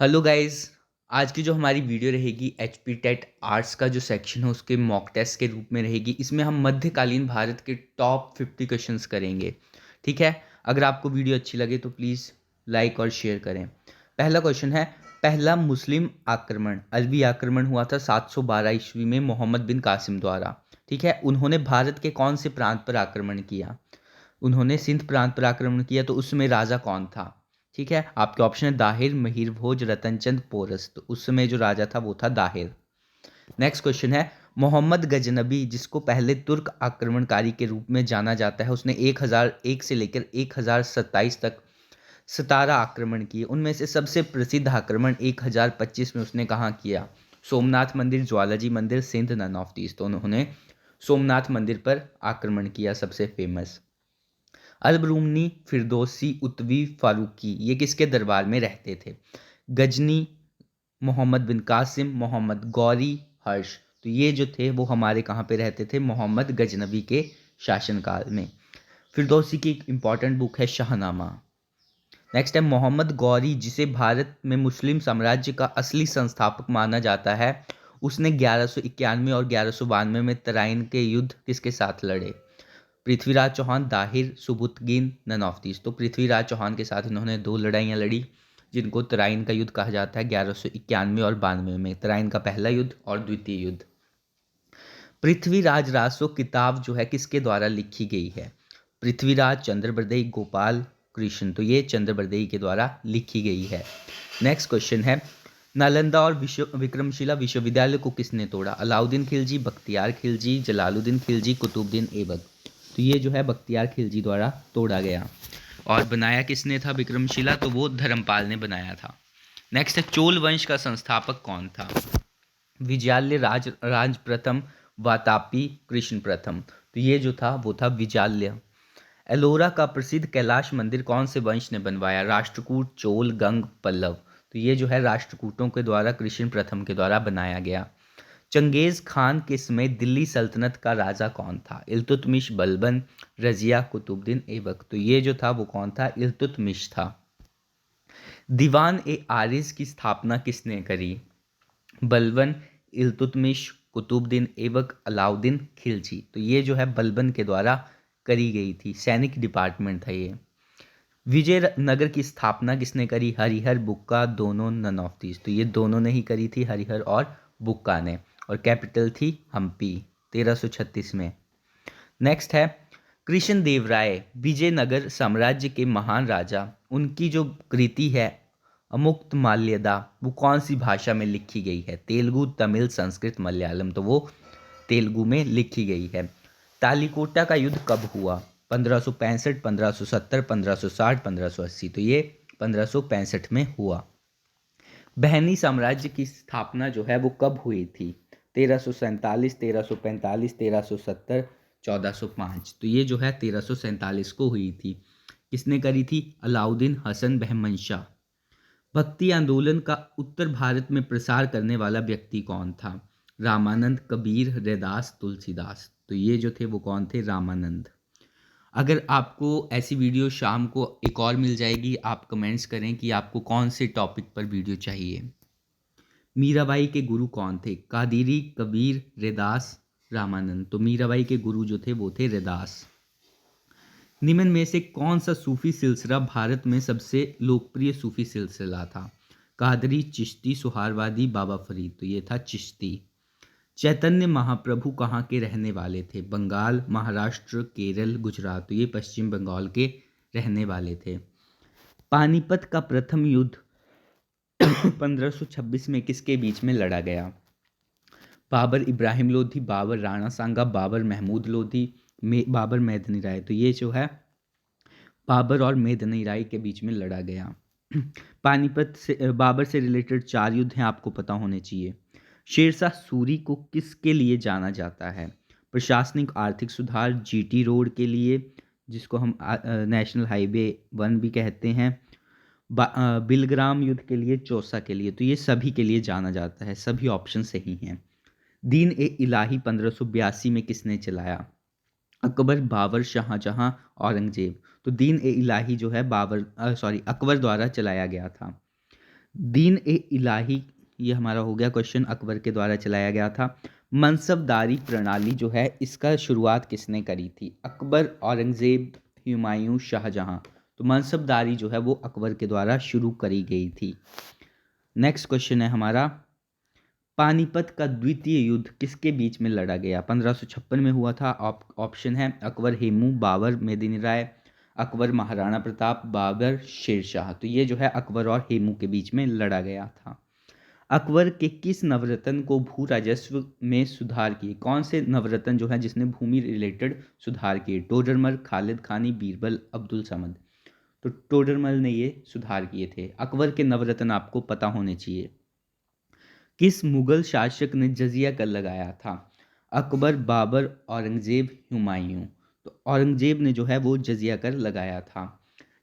Hello guys. आज की जो हमारी वीडियो रहेगी एचपी टेट आर्ट्स का जो सेक्शन है उसके मॉक टेस्ट के रूप में रहेगी। इसमें हम मध्यकालीन भारत के टॉप 50 क्वेश्चंस करेंगे। ठीक है। अगर आपको वीडियो अच्छी लगे तो प्लीज़ लाइक और शेयर करें। पहला क्वेश्चन है, पहला मुस्लिम आक्रमण अरबी आक्रमण हुआ था 712 ईस्वी में मोहम्मद बिन कासिम द्वारा। ठीक है। उन्होंने भारत के कौन से प्रांत पर आक्रमण किया? उन्होंने सिंध प्रांत पर आक्रमण किया। तो उसमें राजा कौन था? ठीक है। आपके ऑप्शन है दाहिर, महिर भोज, रतनचंद, पोरस। तो उस समय जो राजा था वो था दाहिर। नेक्स्ट क्वेश्चन है, मोहम्मद गजनबी जिसको पहले तुर्क आक्रमणकारी के रूप में जाना जाता है, उसने 1001 से लेकर 1027 तक 17 आक्रमण किए। उनमें से सबसे प्रसिद्ध आक्रमण 1025 में उसने कहाँ किया? सोमनाथ मंदिर, ज्वालाजी मंदिर, सिंध, नन ऑफ दीज। तो उन्होंने सोमनाथ मंदिर पर आक्रमण किया, सबसे फेमस। अलबरूनी, फिरदौसी, उत्वी, फारूकी ये किसके दरबार में रहते थे? गजनी, मोहम्मद बिन कासिम, मोहम्मद गौरी, हर्ष। तो ये जो थे वो हमारे कहाँ पे रहते थे? मोहम्मद गजनबी के शासनकाल में। फिरदौसी की एक इंपॉर्टेंट बुक है शाहनामा। नेक्स्ट है, मोहम्मद गौरी जिसे भारत में मुस्लिम साम्राज्य का असली संस्थापक माना जाता है, उसने 1191 और 1192 में तराइन के युद्ध किसके साथ लड़े? Prithviraj Chauhan, Dahir, Subuktigin, none of these. तो पृथ्वीराज चौहान के साथ इन्होंने दो लड़ाइयाँ लड़ी जिनको तराइन का युद्ध कहा जाता है, 1191 और 92 में। तराइन का पहला युद्ध और द्वितीय युद्ध। पृथ्वीराज रासो किताब जो है किसके द्वारा लिखी गई है? पृथ्वीराज, चंद्रबरदई, गोपाल कृष्ण। तो ये चंद्रबरदई के द्वारा लिखी गई है। नेक्स्ट क्वेश्चन है, नालंदा और विक्रमशिला विश्वविद्यालय को किसने तोड़ा? अलाउद्दीन खिलजी, बख्तियार खिलजी, जलालुद्दीन खिलजी, कुतुबुद्दीन ऐबक। तो ये जो है बख्तियार खिलजी द्वारा तोड़ा गया। और बनाया किसने था विक्रमशिला? तो वो धर्मपाल ने बनाया था। नेक्स्ट है, चोल वंश का संस्थापक कौन था? विजयालय, राज प्रथम, वातापी, कृष्ण प्रथम। तो ये जो था वो था विजयालय। एलोरा का प्रसिद्ध कैलाश मंदिर कौन से वंश ने बनवाया? राष्ट्रकूट, चोल, गंग, पल्लव। तो ये जो है राष्ट्रकूटों के द्वारा, कृष्ण प्रथम के द्वारा बनाया गया। चंगेज खान के समय दिल्ली सल्तनत का राजा कौन था? इल्तुतमिश, बलबन, रजिया, कुतुबुद्दीन ऐबक। तो ये जो था वो कौन था? इल्तुतमिश था। दीवान ए आरिज की स्थापना किसने करी? बलबन, इल्तुतमिश, कुतुबुद्दीन ऐबक, अलाउद्दीन खिलजी। तो ये जो है बलबन के द्वारा करी गई थी, सैनिक डिपार्टमेंट था ये। विजयनगर की स्थापना किसने करी? हरिहर, बुक्का, दोनों, नन ऑफ दीज। तो ये दोनों ने ही करी थी, हरिहर और बुक्का ने। और कैपिटल थी हम्पी, 1336 में। नेक्स्ट है, कृष्ण देव राय विजयनगर साम्राज्य के महान राजा, उनकी जो कृति है अमुक्त माल्यदा, वो कौन सी भाषा में लिखी गई है? तेलुगु, तमिल, संस्कृत, मलयालम। तो वो तेलुगु में लिखी गई है। तालिकोटा का युद्ध कब हुआ? 1565, 1570, 1560, 1580। तो ये 1565 में हुआ। बहनी साम्राज्य की स्थापना जो है वो कब हुई थी? 1347, 1345, 1370, 1405। तो ये जो है 1347 को हुई थी। किसने करी थी? अलाउद्दीन हसन बहमनशाह। भक्ति आंदोलन का उत्तर भारत में प्रसार करने वाला व्यक्ति कौन था? रामानंद, कबीर, रैदास, तुलसीदास। तो ये जो थे वो कौन थे? रामानंद। अगर आपको ऐसी वीडियो शाम को एक और मिल जाएगी, आप कमेंट्स करें कि आपको कौन से टॉपिक पर वीडियो चाहिए। मीराबाई के गुरु कौन थे? कादिरी, कबीर, रैदास, रामानंद। तो मीराबाई के गुरु जो थे वो थे रैदास। निम्न में से कौन सा सूफी सिलसिला भारत में सबसे लोकप्रिय सूफी सिलसिला था? कादरी, चिश्ती, सुहारवादी, बाबा फरीद। तो ये था चिश्ती। चैतन्य महाप्रभु कहाँ के रहने वाले थे? बंगाल, महाराष्ट्र, केरल, गुजरात। तो ये पश्चिम बंगाल के रहने वाले थे। पानीपत का प्रथम युद्ध 1526 में किसके बीच में लड़ा गया? बाबर इब्राहिम लोधी, बाबर राणा सांगा, बाबर महमूद लोधी, बाबर मेदनी राय। तो ये जो है बाबर और मेदनी राय के बीच में लड़ा गया। पानीपत से बाबर से रिलेटेड 4 युद्ध हैं, आपको पता होने चाहिए। शेरशाह सूरी को किसके लिए जाना जाता है? प्रशासनिक आर्थिक सुधार, जीटी रोड के लिए जिसको हम नेशनल हाईवे 1 भी कहते हैं, बिलग्राम युद्ध के लिए, चौसा के लिए। तो ये सभी के लिए जाना जाता है, सभी ऑप्शन सही हैं। दीन ए इलाही 1582 में किसने चलाया? अकबर, बाबर, शाहजहां, औरंगजेब। तो दीन ए इलाही जो है अकबर द्वारा चलाया गया था। दीन ए इलाही, ये हमारा हो गया क्वेश्चन, अकबर के द्वारा चलाया गया था। मनसबदारी प्रणाली जो है इसका शुरुआत किसने करी थी? अकबर, औरंगज़ेब, हुमायूं, शाहजहां। तो मनसबदारी जो है वो अकबर के द्वारा शुरू करी गई थी। नेक्स्ट क्वेश्चन है हमारा, पानीपत का द्वितीय युद्ध किसके बीच में लड़ा गया? 1556 में हुआ था। ऑप्शन है अकबर हेमू, बाबर मेदिनी राय, अकबर महाराणा प्रताप, बाबर शेरशाह। तो ये जो है अकबर और हेमू के बीच में लड़ा गया था। अकबर के किस नवरत्न को भू राजस्व में सुधार किए? कौन से नवरत्न जो है जिसने भूमि रिलेटेड सुधार किए? टोडरमल, खालिद खानी, बीरबल, अब्दुल समद। तो टोडरमल ने ये सुधार किए थे। अकबर के नवरत्न आपको पता होने चाहिए। किस मुगल शासक ने जजिया कर लगाया था? अकबर, बाबर, औरंगजेब, हुमायूं। तो औरंगजेब ने जो है वो जजिया कर लगाया था।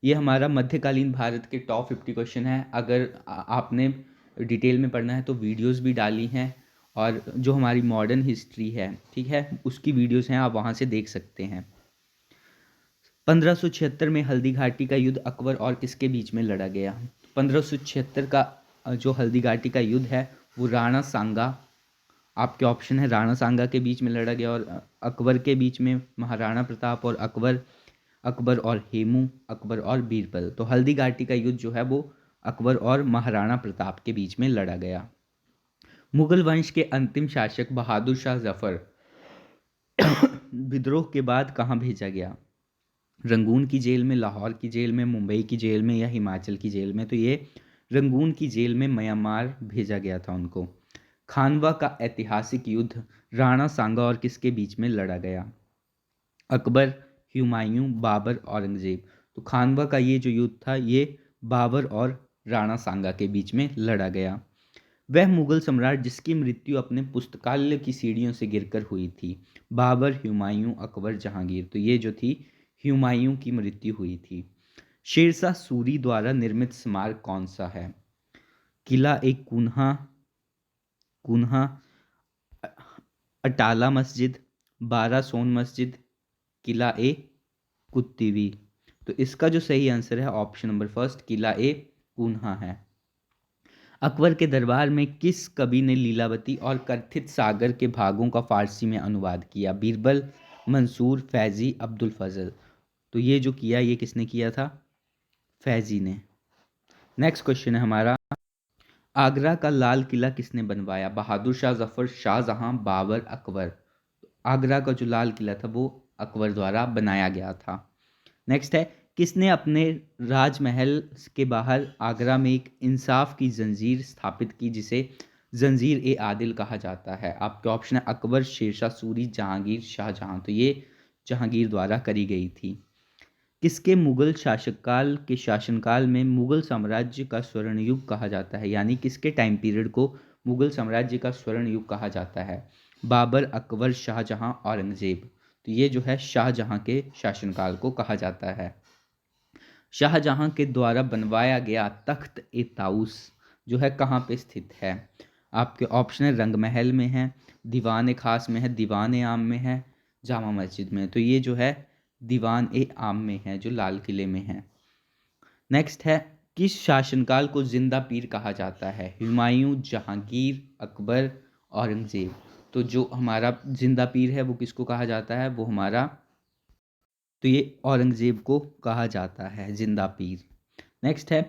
ये हमारा मध्यकालीन भारत के टॉप 50 क्वेश्चन है। अगर आपने डिटेल में पढ़ना है तो वीडियोस भी डाली हैं, और जो हमारी मॉडर्न हिस्ट्री है, ठीक है, उसकी वीडियोस हैं, आप वहाँ से देख सकते हैं। 1576 में हल्दी घाटी का युद्ध अकबर और किसके बीच में लड़ा गया? 1576 का जो हल्दी घाटी का युद्ध है वो राणा सांगा, आपके ऑप्शन है राणा सांगा के बीच में लड़ा गया, और अकबर के बीच में महाराणा प्रताप और अकबर, अकबर और हेमू, अकबर और बीरबल। तो हल्दी घाटी का युद्ध जो है वो अकबर और महाराणा प्रताप के बीच में लड़ा गया। मुगल वंश के अंतिम शासक बहादुर शाह जफर विद्रोह के बाद कहाँ भेजा गया? रंगून की जेल में, लाहौर की जेल में, मुंबई की जेल में, या हिमाचल की जेल में? तो ये रंगून की जेल में म्यांमार भेजा गया था उनको। खानवा का ऐतिहासिक युद्ध राणा सांगा और किसके बीच में लड़ा गया? अकबर, हुमायूं, बाबर, औरंगजेब। तो खानवा का ये जो युद्ध था ये बाबर और राणा सांगा के बीच में लड़ा गया। वह मुगल सम्राट जिसकी मृत्यु अपने पुस्तकालय की सीढ़ियों से गिरकर हुई थी? बाबर, हुमायूं, अकबर, जहांगीर। तो ये जो थी हुमायूं की मृत्यु हुई थी। शेरशाह सूरी द्वारा निर्मित स्मारक कौन सा है? किला ए कुन्हा, कुन्हा, अटाला मस्जिद, बारा सोन मस्जिद, किला ए कुत्तीवी। तो इसका जो सही आंसर है ऑप्शन नंबर फर्स्ट, किला ए कुन्हा है। अकबर के दरबार में किस कवि ने लीलावती और कथित सागर के भागों का फारसी में अनुवाद किया? बीरबल, मंसूर, फैजी, अब्दुल फजल। तो ये जो किया ये किसने किया था? फैजी ने। नेक्स्ट क्वेश्चन है हमारा, आगरा का लाल किला किसने बनवाया? बहादुर शाह जफर, शाहजहां, बाबर, अकबर। आगरा का जो लाल किला था वो अकबर द्वारा बनाया गया था। नेक्स्ट है, किसने अपने राजमहल के बाहर आगरा में एक इंसाफ की जंजीर स्थापित की जिसे जंजीर ए आदिल कहा जाता है? आपके ऑप्शन है अकबर, शेरशाह सूरी, जहांगीर, शाहजहां। तो ये जहांगीर द्वारा करी गई थी। किसके मुगल शासककाल के शासनकाल में मुगल साम्राज्य का स्वर्ण युग कहा जाता है? यानी किसके टाइम पीरियड को मुगल साम्राज्य का स्वर्ण युग कहा जाता है? बाबर, अकबर, शाहजहां, औरंगजेब। तो ये जो है शाहजहां के शासनकाल को कहा जाता है। शाहजहां के द्वारा बनवाया गया तख्त ए ताउस जो है कहाँ पे स्थित है? आपके ऑप्शन है रंगमहल में है, दीवान खास में है, दीवान आम में है, जामा मस्जिद में। तो ये जो है दीवान ए आम में है जो लाल किले में है। नेक्स्ट है, किस शासनकाल को जिंदा पीर कहा जाता है? हुमायूं, जहांगीर, अकबर, औरंगजेब। तो जो हमारा जिंदा पीर है वो किसको कहा जाता है? वो हमारा, तो ये औरंगजेब को कहा जाता है जिंदा पीर। नेक्स्ट है,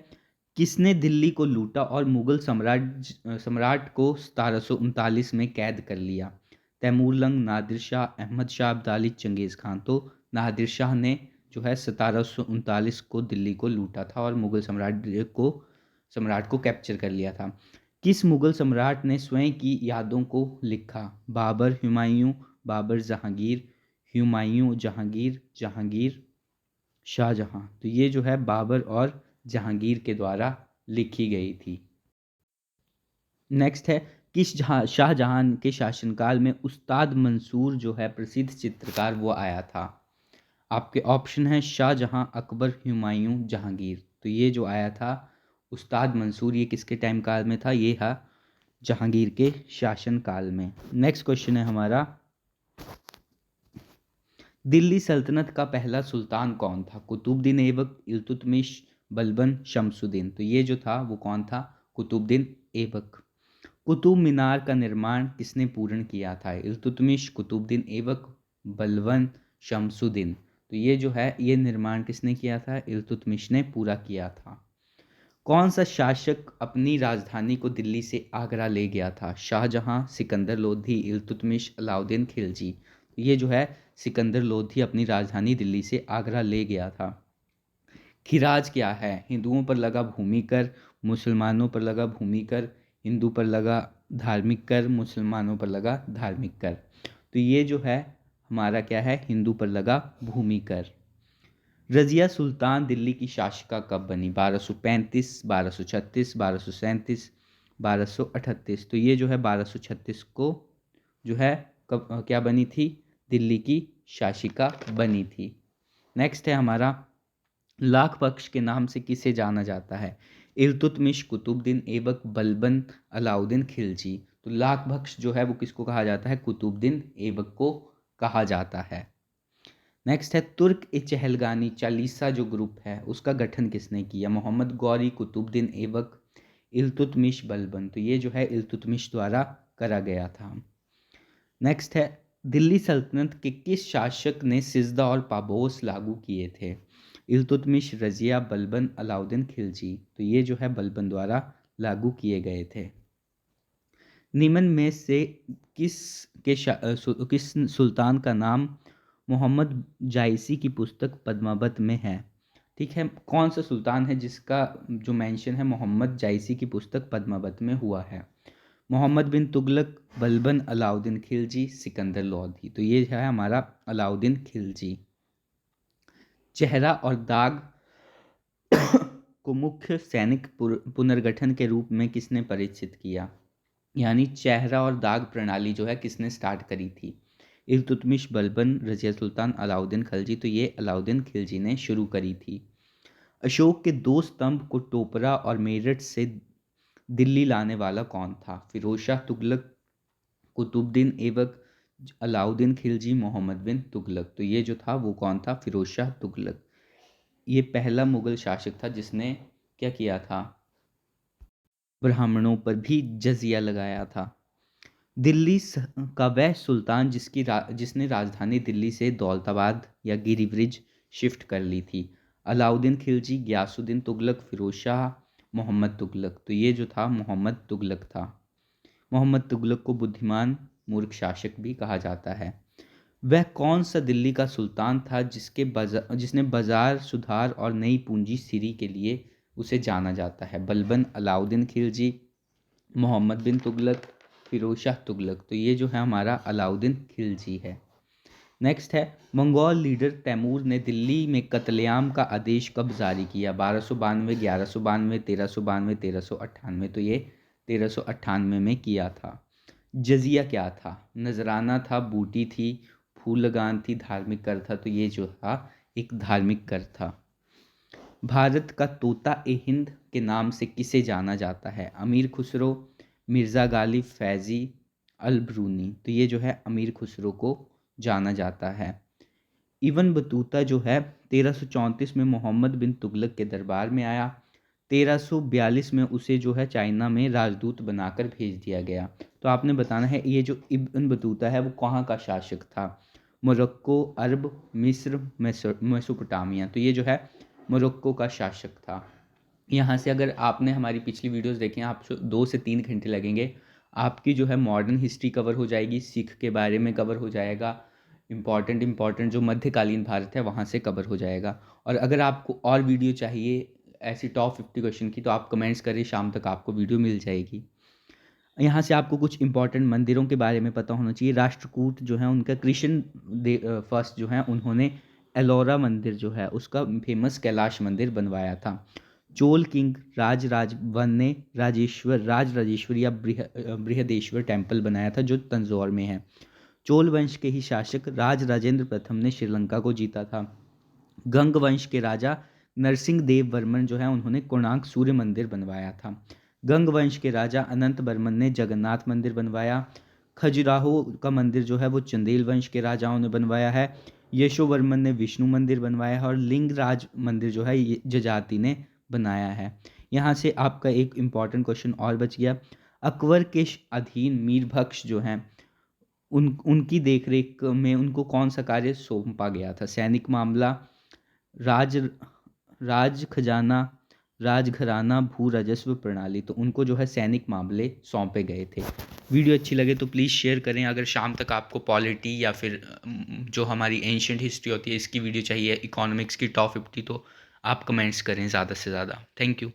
किसने दिल्ली को लूटा और मुगल सम्राट को 1739 में कैद कर लिया? तैमूरलंग, नादिर शाह, अहमद शाह अब्दाली, चंगेज़ खान। तो नादिर शाह ने जो है 1739 को दिल्ली को लूटा था और मुगल सम्राट को कैप्चर कर लिया था। किस मुगल सम्राट ने स्वयं की यादों को लिखा? बाबर, हुमायूं, बाबर, जहांगीर, हुमायूं, जहांगीर, जहांगीर, शाहजहां। तो ये जो है बाबर और जहांगीर के द्वारा लिखी गई थी। नेक्स्ट है, किस शाहजहां के शासनकाल में उस्ताद मंसूर जो है प्रसिद्ध चित्रकार वो आया था? आपके ऑप्शन है शाहजहां, अकबर, हुमायूं, जहांगीर। तो ये जो आया था उस्ताद मंसूर, ये किसके टाइम काल में था? ये था जहांगीर के शासनकाल में। नेक्स्ट क्वेश्चन है हमारा, दिल्ली सल्तनत का पहला सुल्तान कौन था? कुतुबुद्दीन ऐबक, इल्तुतमिश, बलबन, शमसुद्दीन। तो ये जो था वो कौन था? कुतुबुद्दीन ऐबक। कुतुब मीनार का निर्माण किसने पूर्ण किया था? इल्तुतमिश, कुतुबुद्दीन ऐबक, बलबन, शमसुद्दीन। तो ये जो है ये निर्माण किसने किया था? इल्तुतमिश ने पूरा किया था। कौन सा शासक अपनी राजधानी को दिल्ली से आगरा ले गया था? शाहजहां, सिकंदर लोधी, इल्तुतमिश, अलाउद्दीन खिलजी। तो ये जो है सिकंदर लोधी अपनी राजधानी दिल्ली से आगरा ले गया था। खिराज क्या है? हिंदुओं पर लगा भूमि कर, मुसलमानों पर लगा भूमि कर, हिंदू पर लगा धार्मिक कर, मुसलमानों पर लगा धार्मिक कर। तो ये जो है हमारा क्या है? हिंदू पर लगा भूमि कर। रजिया सुल्तान दिल्ली की शासिका कब बनी? 1235, 1236, 1237, 1238। तो ये जो है 1236 को जो है कब क्या बनी थी? दिल्ली की शासिका बनी थी। नेक्स्ट है हमारा लाख बख्श के नाम से किसे जाना जाता है? इल्तुतमिश, कुतुबुद्दीन ऐबक, बलबन, अलाउद्दीन खिलजी। तो लाख बख्श जो है वो किसको कहा जाता है? कुतुबुद्दीन ऐबक को कहा जाता है। नेक्स्ट है तुर्क ए चहलगानी चालीसा जो ग्रुप है उसका गठन किसने किया? मोहम्मद गौरी, कुतुबुद्दीन ऐबक, इल्तुतमिश, बलबन। तो ये जो है इल्तुतमिश द्वारा करा गया था। नेक्स्ट है दिल्ली सल्तनत के किस शासक ने सिजदा और पाबोस लागू किए थे? इल्तुतमिश, रजिया, बलबन, अलाउद्दीन खिलजी। तो ये जो है बलबन द्वारा लागू किए गए थे। निम्न में से किस सुल्तान का नाम मोहम्मद जायसी की पुस्तक पद्मावत में है? ठीक है, कौन सा सुल्तान है जिसका जो मेंशन है मोहम्मद जायसी की पुस्तक पद्मावत में हुआ है? मोहम्मद बिन तुगलक, बलबन, अलाउद्दीन खिलजी, सिकंदर लोधी। तो ये है हमारा अलाउद्दीन खिलजी। चेहरा और दाग को मुख्य सैनिक पुनर्गठन के रूप में किसने परिचित किया? यानी चेहरा और दाग प्रणाली जो है किसने स्टार्ट करी थी? इल्तुतमिश, बलबन, रजिया सुल्तान, अलाउद्दीन खिलजी। तो ये अलाउद्दीन खिलजी ने शुरू करी थी। अशोक के दो स्तंभ को टोपरा और मेरठ से दिल्ली लाने वाला कौन था? फिरोज शाह तुगलक, कुतुबुद्दीन ऐबक, अलाउद्दीन खिलजी, मोहम्मद बिन तुगलक। तो ये जो था वो कौन था? फिरोज शाह तुगलक। ये पहला मुगल शासक था जिसने क्या किया था? ब्राह्मणों पर भी जजिया लगाया था। दिल्ली का वह सुल्तान जिसने राजधानी दिल्ली से दौलताबाद या गिरिब्रिज शिफ्ट कर ली थी? अलाउद्दीन खिलजी, गयासुद्दीन तुगलक, फिरोज शाह, मोहम्मद तुगलक। तो ये जो था मोहम्मद तुगलक था। मोहम्मद तुगलक को बुद्धिमान मूर्ख शासक भी कहा जाता है। वह कौन सा दिल्ली का सुल्तान था जिसने बाजार सुधार और नई पूंजी सीरी के लिए उसे जाना जाता है? बलबन, अलाउद्दीन खिलजी, मोहम्मद बिन तुगलक, फिरोज शाह तुगलक। तो ये जो है हमारा अलाउद्दीन खिलजी है। नेक्स्ट है मंगोल लीडर तैमूर ने दिल्ली में कत्लेआम का आदेश कब जारी किया? 1292, 1192, 1392, 1398। तो ये 1398 में किया था। जजिया क्या था? नजराना था, बूटी थी, फूल लगान थी, धार्मिक कर था? तो ये जो था एक धार्मिक कर था। भारत का तोता ए हिंद के नाम से किसे जाना जाता है? अमीर खुसरो, मिर्ज़ा गालिब, फैज़ी, अलब्रूनी। तो ये जो है अमीर खुसरो को जाना जाता है। इब्न बतूता जो है 1334 में मोहम्मद बिन तुगलक के दरबार में आया। 1342 में उसे जो है चाइना में राजदूत बनाकर भेज दिया गया। तो आपने बताना है ये जो इब्न बतूता है वो कहाँ का शासक था? मोरक्को, अरब, मिस्र, मेसोपोटामिया। तो ये जो है मोरक्को का शासक था। यहाँ से अगर आपने हमारी पिछली वीडियोस देखी हैं, आप 2 से 3 घंटे लगेंगे। आपकी जो है मॉडर्न हिस्ट्री कवर हो जाएगी, सिख के बारे में कवर हो जाएगा, इम्पॉर्टेंट जो मध्यकालीन भारत है वहाँ से कवर हो जाएगा। और अगर आपको और वीडियो चाहिए ऐसी टॉप 50 क्वेश्चन की तो आप कमेंट्स करें, शाम तक आपको वीडियो मिल जाएगी। यहाँ से आपको कुछ इंपॉर्टेंट मंदिरों के बारे में पता होना चाहिए। राष्ट्रकूट जो है उनका कृष्ण फर्स्ट जो है उन्होंने एलोरा मंदिर जो है उसका फेमस कैलाश मंदिर बनवाया था। चोल किंग राजराजवन ने राजराजेश्वर या बृहदेश्वर टेम्पल बनाया था जो तंजौर में है। चोल वंश के ही शासक राजेंद्र प्रथम ने श्रीलंका को जीता था। गंग वंश के राजा नरसिंह देव वर्मन जो है उन्होंने कोणार्क सूर्य मंदिर बनवाया था। गंग वंश के राजा अनंत वर्मन ने जगन्नाथ मंदिर बनवाया। खजुराहो का मंदिर जो है वो चंदेल वंश के राजाओं ने बनवाया है। यशोवर्मन ने विष्णु मंदिर बनवाया है और लिंगराज मंदिर जो है ये जजाति ने बनाया है। यहाँ से आपका एक इम्पॉर्टेंट क्वेश्चन और बच गया। अकबर के अधीन मीर बख्श जो हैं उनकी देखरेख में उनको कौन सा कार्य सौंपा गया था? सैनिक मामला, राज राज खजाना, राजघराना, भू राजस्व प्रणाली। तो उनको जो है सैनिक मामले सौंपे गए थे। वीडियो अच्छी लगे तो प्लीज़ शेयर करें। अगर शाम तक आपको पॉलिटी या फिर जो हमारी एंशियंट हिस्ट्री होती है इसकी वीडियो चाहिए, इकोनॉमिक्स की टॉप 50, तो आप कमेंट्स करें ज़्यादा से ज़्यादा। Thank you.